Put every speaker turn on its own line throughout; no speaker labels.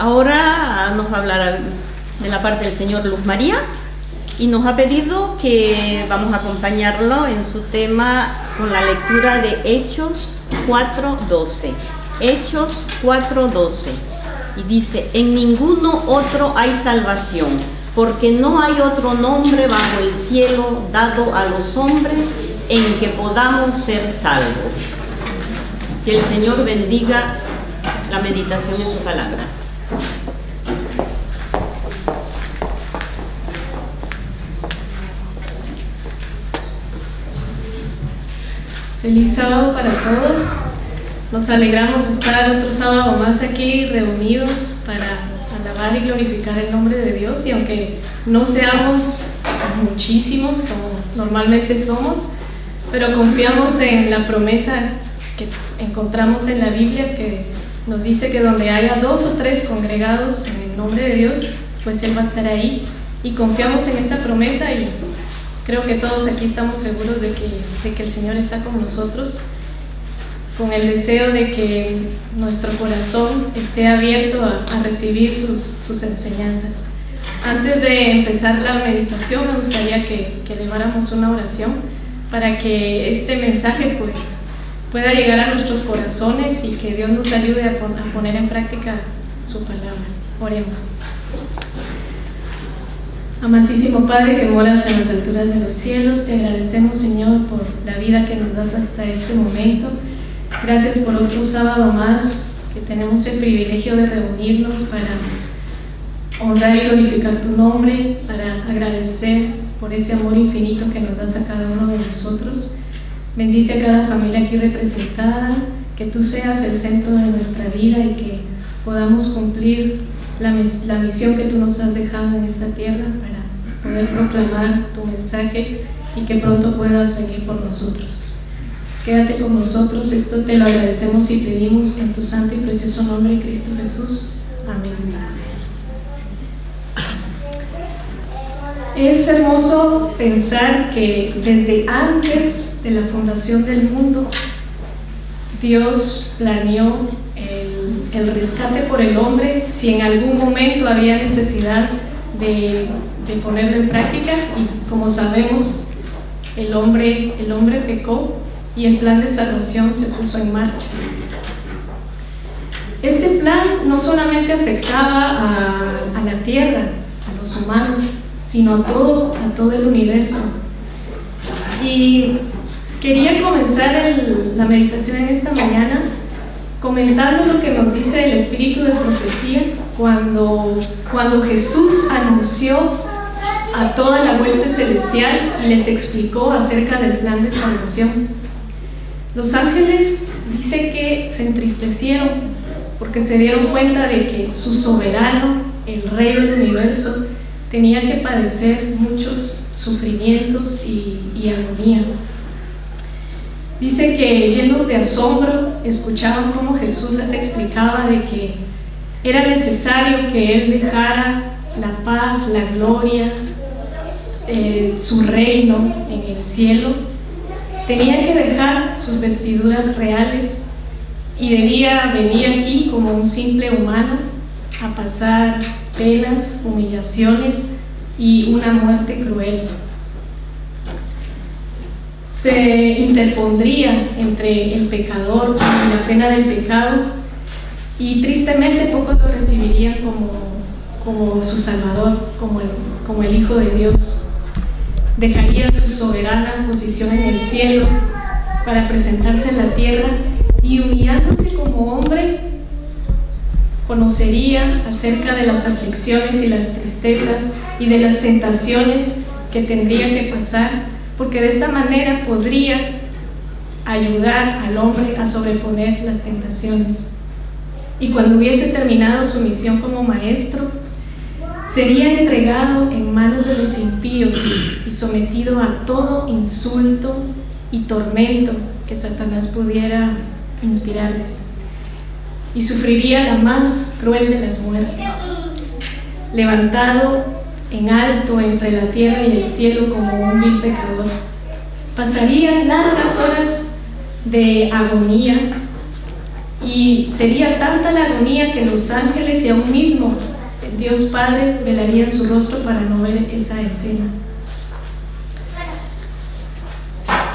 Ahora nos va a hablar de la parte del señor Luz María y nos ha pedido que vamos a acompañarlo en su tema con la lectura de Hechos 4:12. Hechos 4:12. Y dice: en ninguno otro hay salvación, porque no hay otro nombre bajo el cielo dado a los hombres en que podamos ser salvos. Que el Señor bendiga la meditación en su palabra.
Feliz sábado para todos. Nos alegramos estar otro sábado más aquí reunidos para alabar y glorificar el nombre de Dios, y aunque no seamos muchísimos como normalmente somos, pero confiamos en la promesa que encontramos en la Biblia, que nos dice que donde haya 2 o 3 congregados en el nombre de Dios, pues Él va a estar ahí, y confiamos en esa promesa, y creo que todos aquí estamos seguros de que el Señor está con nosotros, con el deseo de que nuestro corazón esté abierto a recibir sus enseñanzas. Antes de empezar la meditación, me gustaría que eleváramos una oración para que este mensaje pues pueda llegar a nuestros corazones y que Dios nos ayude a poner en práctica su palabra. Oremos. Amantísimo Padre que moras en las alturas de los cielos, te agradecemos, Señor, por la vida que nos das hasta este momento. Gracias por otro sábado más que tenemos el privilegio de reunirnos para honrar y glorificar tu nombre, para agradecer por ese amor infinito que nos das a cada uno de nosotros. Bendice a cada familia aquí representada, que tú seas el centro de nuestra vida y que podamos cumplir la misión que tú nos has dejado en esta tierra para poder proclamar tu mensaje y que pronto puedas venir por nosotros. Quédate con nosotros, esto te lo agradecemos y pedimos en tu santo y precioso nombre, Cristo Jesús. Amén. Es hermoso pensar que desde antes de la fundación del mundo, Dios planeó el rescate por el hombre si en algún momento había necesidad de ponerlo en práctica, y como sabemos, el hombre pecó y el plan de salvación se puso en marcha. Este plan no solamente afectaba a la tierra, a los humanos, sino a todo el universo. Y quería comenzar la meditación en esta mañana comentando lo que nos dice el espíritu de profecía cuando Jesús anunció a toda la hueste celestial y les explicó acerca del plan de salvación. Los ángeles dice que se entristecieron porque se dieron cuenta de que su soberano, el Rey del universo, tenía que padecer muchos sufrimientos y agonía. Dice que llenos de asombro escuchaban cómo Jesús les explicaba de que era necesario que Él dejara la paz, la gloria, su reino en el cielo. Tenía que dejar sus vestiduras reales y debía venir aquí como un simple humano a pasar penas, humillaciones y una muerte cruel. Se interpondría entre el pecador y la pena del pecado, y tristemente pocos lo recibirían como su Salvador, como el Hijo de Dios. Dejaría su soberana posición en el cielo para presentarse en la tierra, y humillándose como hombre conocería acerca de las aflicciones y las tristezas y de las tentaciones que tendría que pasar, porque de esta manera podría ayudar al hombre a sobreponer las tentaciones. Y cuando hubiese terminado su misión como maestro, sería entregado en manos de los impíos y sometido a todo insulto y tormento que Satanás pudiera inspirarles, y sufriría la más cruel de las muertes, levantado en alto entre la tierra y el cielo como un vil pecador. Pasaría largas horas de agonía Y sería tanta la agonía que los ángeles y aún mismo Dios Padre velarían su rostro para no ver esa escena.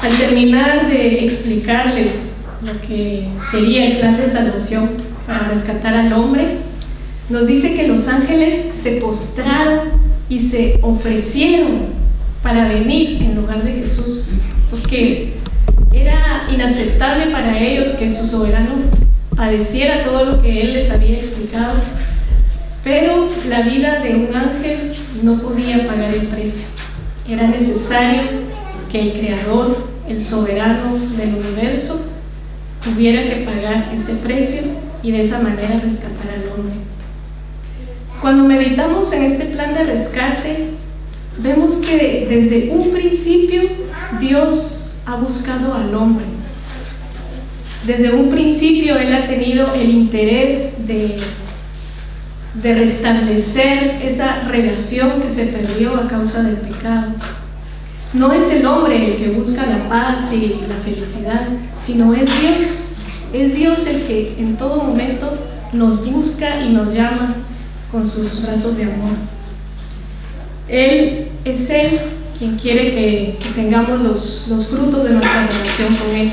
Al terminar de explicarles lo que sería el plan de salvación para rescatar al hombre, nos dice que los ángeles se postraron y se ofrecieron para venir en lugar de Jesús, porque era inaceptable para ellos que su soberano padeciera todo lo que él les había explicado, pero la vida de un ángel no podía pagar el precio. Era necesario que el Creador, el soberano del universo, tuviera que pagar ese precio y de esa manera rescatar al hombre. Cuando meditamos en este plan de rescate, vemos que desde un principio Dios ha buscado al hombre. Desde un principio Él ha tenido el interés de restablecer esa relación que se perdió a causa del pecado. No es el hombre el que busca la paz y la felicidad, sino es Dios. Es Dios el que en todo momento nos busca y nos llama con sus brazos de amor. Él es Él quien quiere que tengamos los frutos de nuestra relación con Él.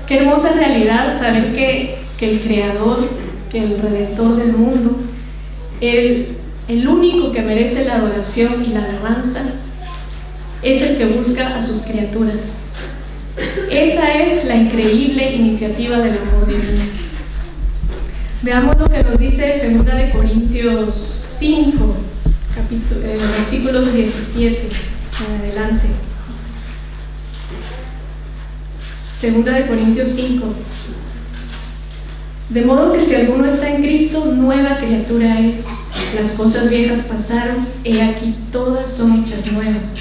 Qué hermosa realidad saber que el Creador, que el Redentor del mundo, el único que merece la adoración y la alabanza, es el que busca a sus criaturas. Esa es la increíble iniciativa del amor divino. Veamos lo que nos dice 2 de Corintios 5, versículos 17 en adelante. 2 de Corintios 5. De modo que si alguno está en Cristo, nueva criatura es. Las cosas viejas pasaron, he aquí todas son hechas nuevas.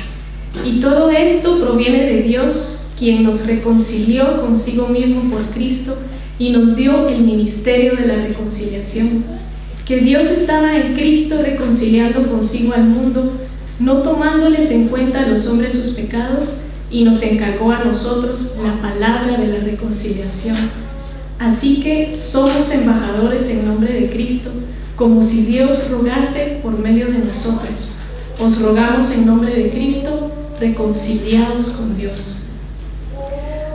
Y todo esto proviene de Dios, quien nos reconcilió consigo mismo por Cristo y nos dio el ministerio de la reconciliación. Que Dios estaba en Cristo reconciliando consigo al mundo, no tomándoles en cuenta a los hombres sus pecados, y nos encargó a nosotros la palabra de la reconciliación. Así que somos embajadores en nombre de Cristo, como si Dios rogase por medio de nosotros. Os rogamos en nombre de Cristo, reconciliados con Dios.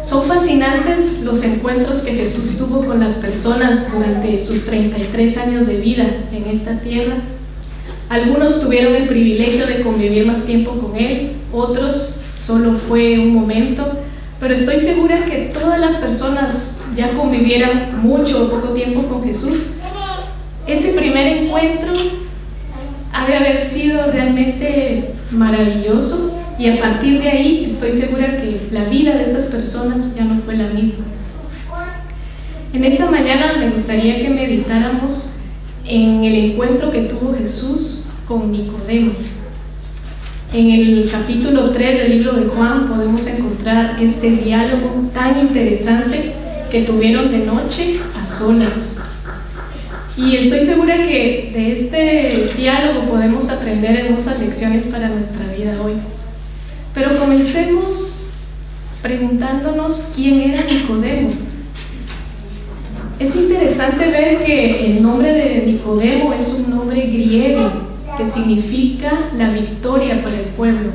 Son fascinantes los encuentros que Jesús tuvo con las personas durante sus 33 años de vida en esta tierra. Algunos tuvieron el privilegio de convivir más tiempo con Él, otros solo fue un momento, pero estoy segura que todas las personas ya convivieran mucho o poco tiempo con Jesús. Ese primer encuentro ha de haber sido realmente maravilloso, y a partir de ahí estoy segura que la vida de esas personas ya no fue la misma. En esta mañana me gustaría que meditáramos en el encuentro que tuvo Jesús con Nicodemo. En el capítulo 3 del libro de Juan podemos encontrar este diálogo tan interesante que tuvieron de noche a solas. Y estoy segura que de este diálogo podemos aprender hermosas lecciones para nuestra vida hoy. Pero comencemos preguntándonos quién era Nicodemo. Es interesante ver que el nombre de Nicodemo es un nombre griego que significa la victoria para el pueblo.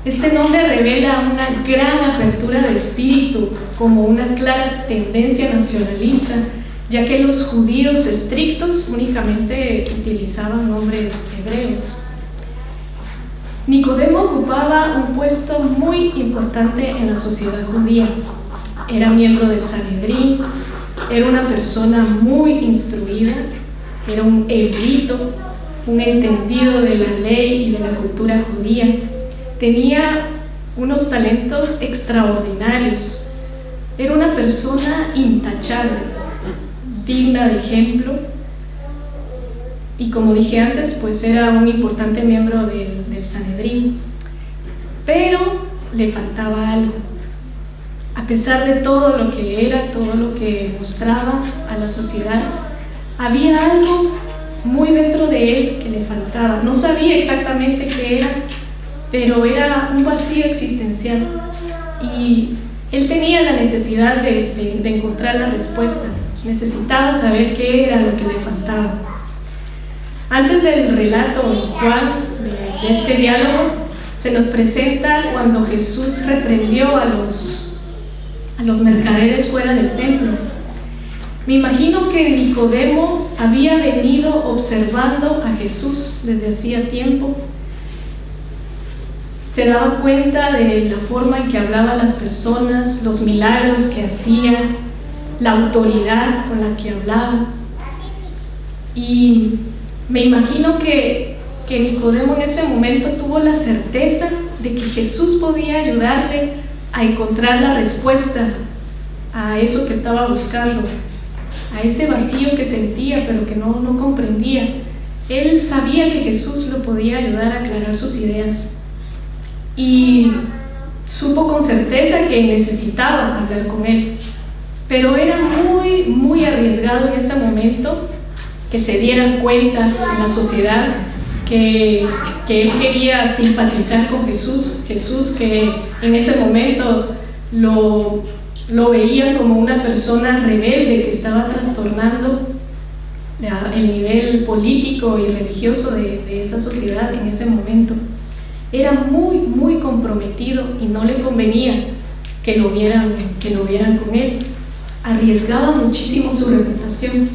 Este nombre revela una gran apertura de espíritu, como una clara tendencia nacionalista, ya que los judíos estrictos únicamente utilizaban nombres hebreos. Nicodemo ocupaba un puesto muy importante en la sociedad judía. Era miembro del Sanedrín, era una persona muy instruida, era un erudito, un entendido de la ley y de la cultura judía. Tenía unos talentos extraordinarios. Era una persona intachable, digna de ejemplo, y como dije antes, pues era un importante miembro del Sanedrín. Pero le faltaba algo. A pesar de todo lo que era, todo lo que mostraba a la sociedad, había algo muy dentro de él que le faltaba. No sabía exactamente qué era, pero era un vacío existencial. Y Él tenía la necesidad de encontrar la respuesta, necesitaba saber qué era lo que le faltaba. Antes del relato en Juan, de este diálogo, se nos presenta cuando Jesús reprendió a los mercaderes fuera del templo. Me imagino que Nicodemo había venido observando a Jesús desde hacía tiempo. Se daba cuenta de la forma en que hablaba a las personas, los milagros que hacía, la autoridad con la que hablaba. Y me imagino que Nicodemo en ese momento tuvo la certeza de que Jesús podía ayudarle a encontrar la respuesta a eso que estaba buscando, a ese vacío que sentía pero que no comprendía. Él sabía que Jesús lo podía ayudar a aclarar sus ideas y supo con certeza que necesitaba hablar con él, pero era muy arriesgado en ese momento que se dieran cuenta en la sociedad que él quería simpatizar con Jesús que en ese momento lo veía como una persona rebelde que estaba trastornando el nivel político y religioso de esa sociedad en ese momento. Era muy comprometido y no le convenía que lo vieran con él. Arriesgaba muchísimo su reputación.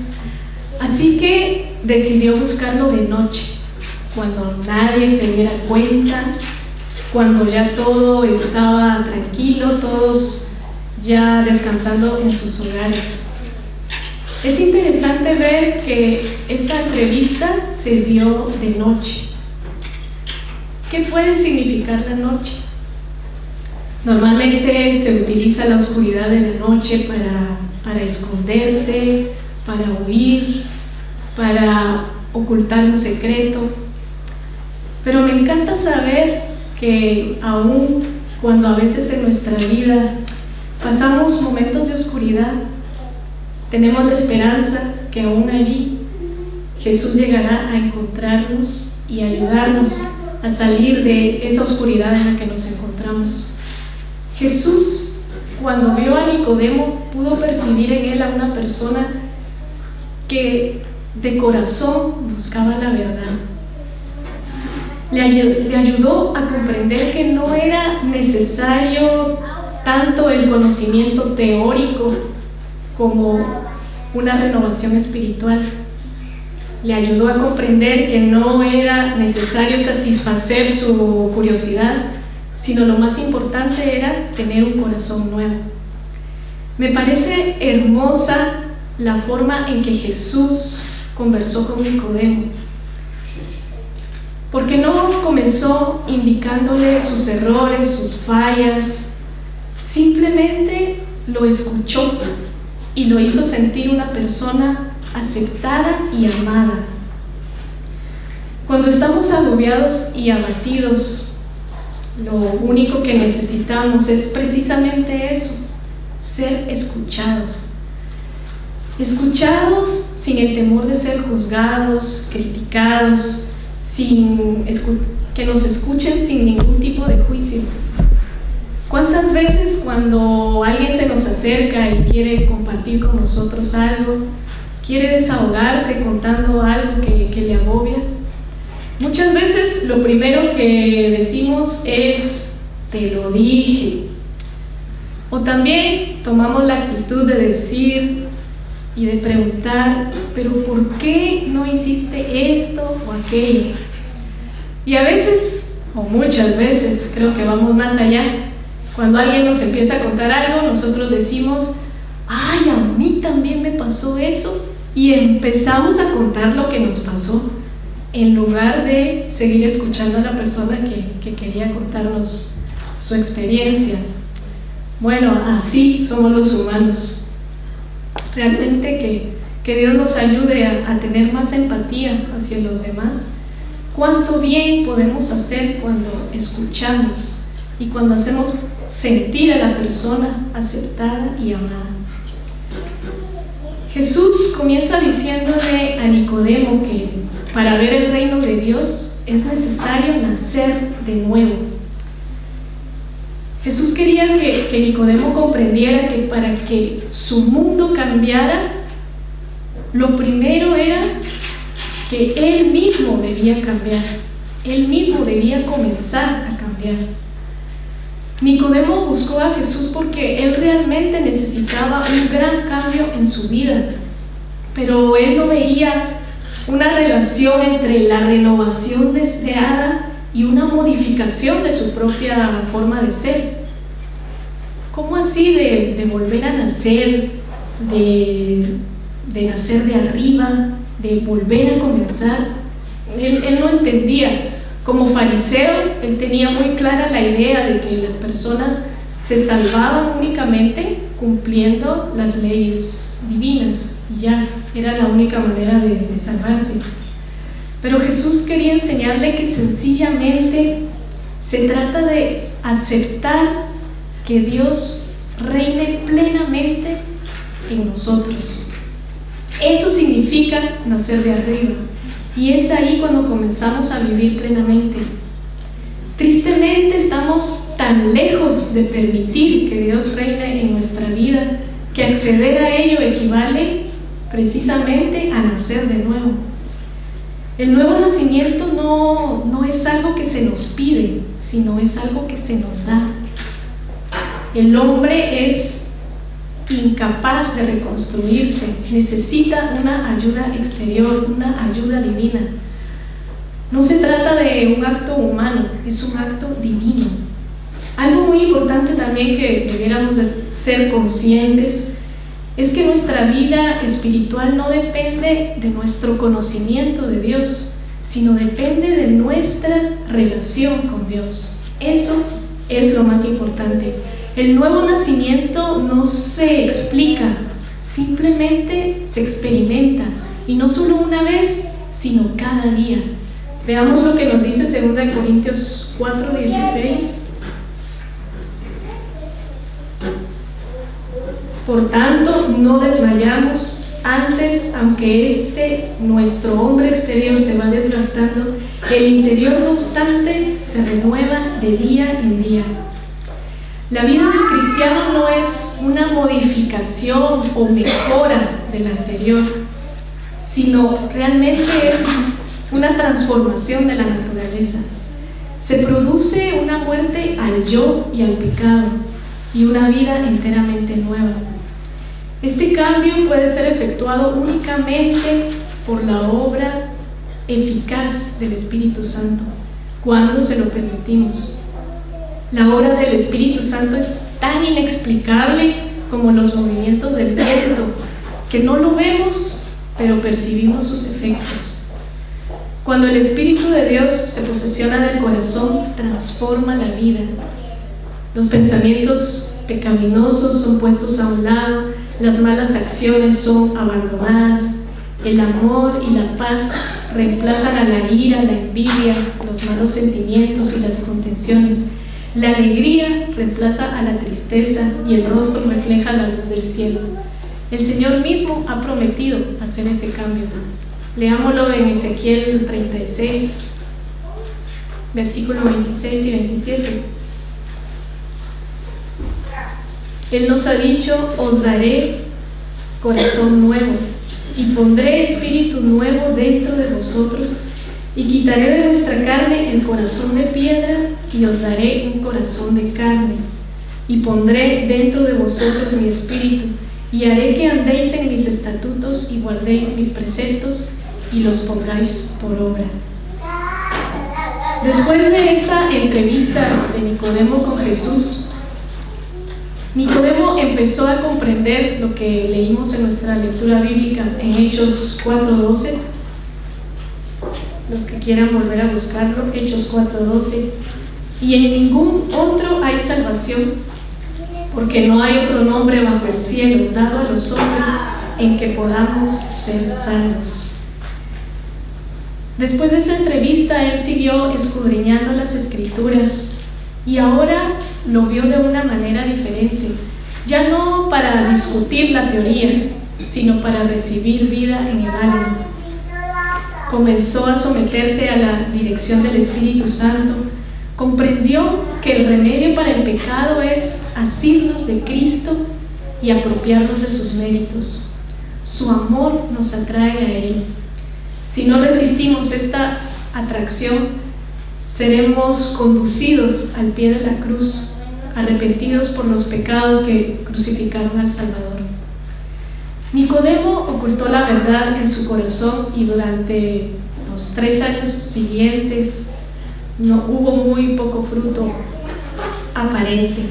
Así que decidió buscarlo de noche, cuando nadie se diera cuenta, cuando ya todo estaba tranquilo, todos ya descansando en sus hogares. Es interesante ver que esta entrevista se dio de noche. ¿Qué puede significar la noche? Normalmente se utiliza la oscuridad de la noche para esconderse, para huir, para ocultar un secreto. Pero me encanta saber que aún cuando a veces en nuestra vida pasamos momentos de oscuridad, tenemos la esperanza que aún allí Jesús llegará a encontrarnos y ayudarnos a salir de esa oscuridad en la que nos encontramos. Jesús, cuando vio a Nicodemo, pudo percibir en él a una persona que de corazón buscaba la verdad. Le ayudó a comprender que no era necesario tanto el conocimiento teórico como una renovación espiritual. Le ayudó a comprender que no era necesario satisfacer su curiosidad, sino lo más importante era tener un corazón nuevo. Me parece hermosa la forma en que Jesús conversó con Nicodemo, porque no comenzó indicándole sus errores, sus fallas, simplemente lo escuchó y lo hizo sentir una persona aceptada y amada. Cuando estamos agobiados y abatidos, lo único que necesitamos es precisamente eso, ser escuchados. Escuchados sin el temor de ser juzgados, criticados, que nos escuchen sin ningún tipo de juicio. ¿Cuántas veces cuando alguien se nos acerca y quiere compartir con nosotros algo, quiere desahogarse contando algo que le agobia? Muchas veces lo primero que decimos es, te lo dije. O también tomamos la actitud de decir y de preguntar, pero ¿por qué no hiciste esto o aquello? Y a veces, o muchas veces, creo que vamos más allá. Cuando alguien nos empieza a contar algo, nosotros decimos, ay, a mí también me pasó eso, y empezamos a contar lo que nos pasó, en lugar de seguir escuchando a la persona que quería contarnos su experiencia. Bueno, así somos los humanos. Realmente que Dios nos ayude a tener más empatía hacia los demás. Cuánto bien podemos hacer cuando escuchamos y cuando hacemos sentir a la persona aceptada y amada. Jesús comienza diciéndole a Nicodemo que para ver el reino de Dios es necesario nacer de nuevo. Jesús quería que Nicodemo comprendiera que para que su mundo cambiara, lo primero era que él mismo debía cambiar, él mismo debía comenzar a cambiar. Nicodemo buscó a Jesús porque él realmente necesitaba un gran cambio en su vida, pero él no veía una relación entre la renovación deseada y una modificación de su propia forma de ser. ¿Cómo así de volver a nacer, de nacer de arriba, de volver a comenzar? Él no entendía. Como fariseo, él tenía muy clara la idea de que las personas se salvaban únicamente cumpliendo las leyes divinas, y ya, era la única manera de salvarse. Pero Jesús quería enseñarle que sencillamente se trata de aceptar que Dios reine plenamente en nosotros. Eso significa nacer de arriba, y es ahí cuando comenzamos a vivir plenamente. Tristemente estamos tan lejos de permitir que Dios reine en nuestra vida que acceder a ello equivale precisamente a nacer de nuevo. El nuevo nacimiento no es algo que se nos pide, sino es algo que se nos da. El hombre es incapaz de reconstruirse, necesita una ayuda exterior, una ayuda divina. No se trata de un acto humano, es un acto divino. Algo muy importante también que debiéramos de ser conscientes es que nuestra vida espiritual no depende de nuestro conocimiento de Dios, sino depende de nuestra relación con Dios. Eso es lo más importante. El nuevo nacimiento no se explica, simplemente se experimenta, y no solo una vez, sino cada día. Veamos lo que nos dice 2 Corintios 4:16. Por tanto, no desmayamos, antes, aunque nuestro hombre exterior se va desgastando, el interior, no obstante, se renueva de día en día. La vida del cristiano no es una modificación o mejora del anterior, sino realmente es una transformación de la naturaleza. Se produce una muerte al yo y al pecado y una vida enteramente nueva. Este cambio puede ser efectuado únicamente por la obra eficaz del Espíritu Santo, cuando se lo permitimos. La obra del Espíritu Santo es tan inexplicable como los movimientos del viento, que no lo vemos, pero percibimos sus efectos. Cuando el Espíritu de Dios se posesiona del corazón, transforma la vida. Los pensamientos pecaminosos son puestos a un lado, las malas acciones son abandonadas, el amor y la paz reemplazan a la ira, la envidia, los malos sentimientos y las contenciones. La alegría reemplaza a la tristeza y el rostro refleja la luz del cielo. El Señor mismo ha prometido hacer ese cambio. Leámoslo en Ezequiel 36, versículos 26 y 27. Él nos ha dicho: os daré corazón nuevo y pondré espíritu nuevo dentro de vosotros, y quitaré de vuestra carne el corazón de piedra y os daré un corazón de carne, y pondré dentro de vosotros mi espíritu, y haré que andéis en mis estatutos y guardéis mis preceptos y los pongáis por obra. Después de esta entrevista de Nicodemo con Jesús, Nicodemo empezó a comprender lo que leímos en nuestra lectura bíblica en Hechos 4:12. Los que quieran volver a buscarlo, Hechos 4:12. Y en ningún otro hay salvación, porque no hay otro nombre bajo el cielo dado a los hombres en que podamos ser salvos. Después de esa entrevista, él siguió escudriñando las Escrituras y ahora lo vio de una manera diferente, ya no para discutir la teoría, sino para recibir vida en el alma. Comenzó a someterse a la dirección del Espíritu Santo, Comprendió que el remedio para el pecado es asirnos de Cristo y apropiarnos de sus méritos. Su amor nos atrae a Él. Si no resistimos esta atracción, seremos conducidos al pie de la cruz, arrepentidos por los pecados que crucificaron al Salvador. Nicodemo ocultó la verdad en su corazón y durante los 3 años siguientes no hubo muy poco fruto aparente.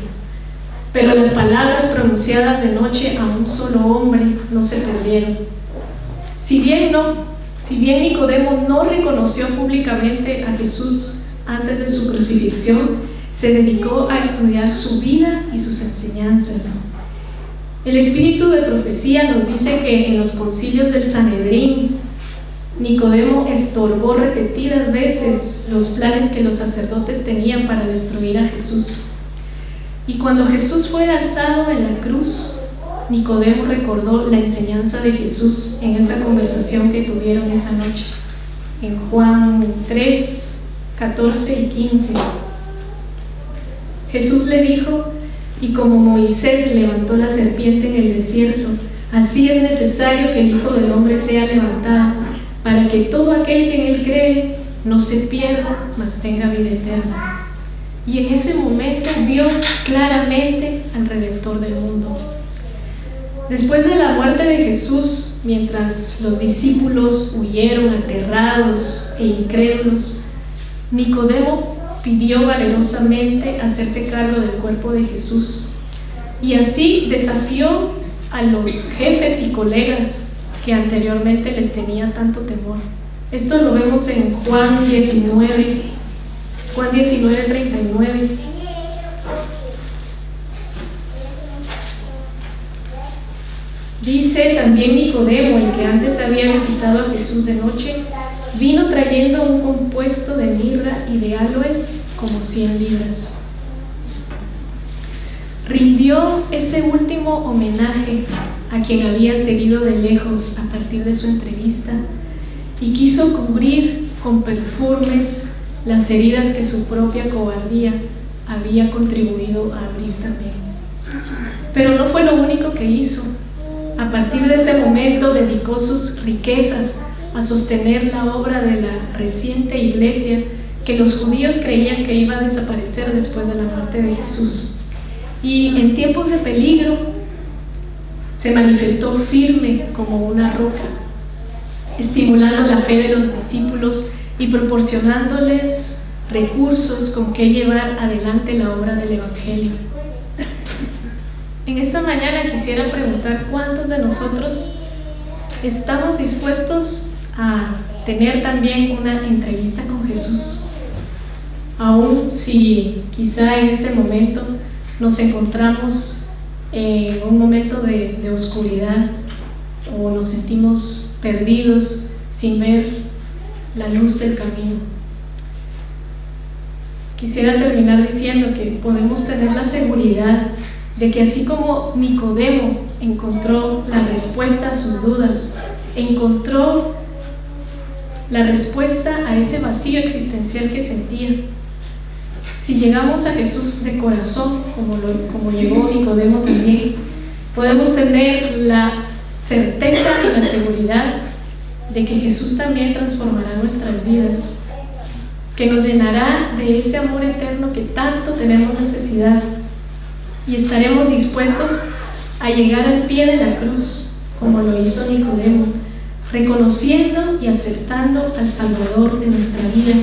Pero las palabras pronunciadas de noche a un solo hombre no se perdieron. Si bien Nicodemo no reconoció públicamente a Jesús antes de su crucifixión, se dedicó a estudiar su vida y sus enseñanzas. El espíritu de profecía nos dice que en los concilios del Sanedrín, Nicodemo estorbó repetidas veces los planes que los sacerdotes tenían para destruir a Jesús. Y cuando Jesús fue alzado en la cruz, Nicodemo recordó la enseñanza de Jesús en esa conversación que tuvieron esa noche, en Juan 3, 14 y 15. Jesús le dijo: y como Moisés levantó la serpiente en el desierto, así es necesario que el Hijo del Hombre sea levantado, para que todo aquel que en él cree no se pierda, mas tenga vida eterna. Y en ese momento vio claramente al Redentor del mundo. Después de la muerte de Jesús, mientras los discípulos huyeron aterrados e incrédulos, Nicodemo pidió valerosamente hacerse cargo del cuerpo de Jesús, y así desafió a los jefes y colegas que anteriormente les tenía tanto temor. Esto lo vemos en Juan 19, 39. Dice: también Nicodemo, el que antes había visitado a Jesús de noche, vino trayendo un compuesto de mirra y de áloes como 100 libras. Rindió ese último homenaje a quien había seguido de lejos a partir de su entrevista y quiso cubrir con perfumes las heridas que su propia cobardía había contribuido a abrir también. Pero no fue lo único que hizo. A partir de ese momento dedicó sus riquezas a sostener la obra de la reciente iglesia que los judíos creían que iba a desaparecer después de la muerte de Jesús. Y en tiempos de peligro se manifestó firme como una roca, estimulando la fe de los discípulos y proporcionándoles recursos con que llevar adelante la obra del Evangelio. En esta mañana quisiera preguntar: ¿cuántos de nosotros estamos dispuestos a tener también una entrevista con Jesús? Aún si quizá en este momento nos encontramos en un momento de oscuridad o nos sentimos perdidos sin ver la luz del camino. Quisiera terminar diciendo que podemos tener la seguridad de que así como Nicodemo encontró la respuesta a sus dudas, encontró la respuesta a ese vacío existencial que sentía, si llegamos a Jesús de corazón, como llegó Nicodemo también, podemos tener la certeza y la seguridad de que Jesús también transformará nuestras vidas, que nos llenará de ese amor eterno que tanto tenemos necesidad, y estaremos dispuestos a llegar al pie de la cruz, como lo hizo Nicodemo, reconociendo y aceptando al Salvador de nuestra vida,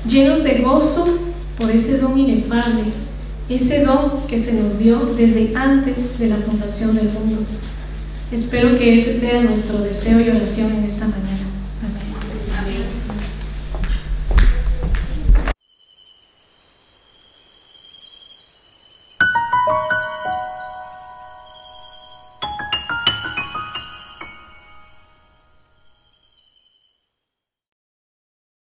llenos de gozo por ese don inefable, ese don que se nos dio desde antes de la fundación del mundo. Espero que ese sea nuestro deseo y oración en esta mañana.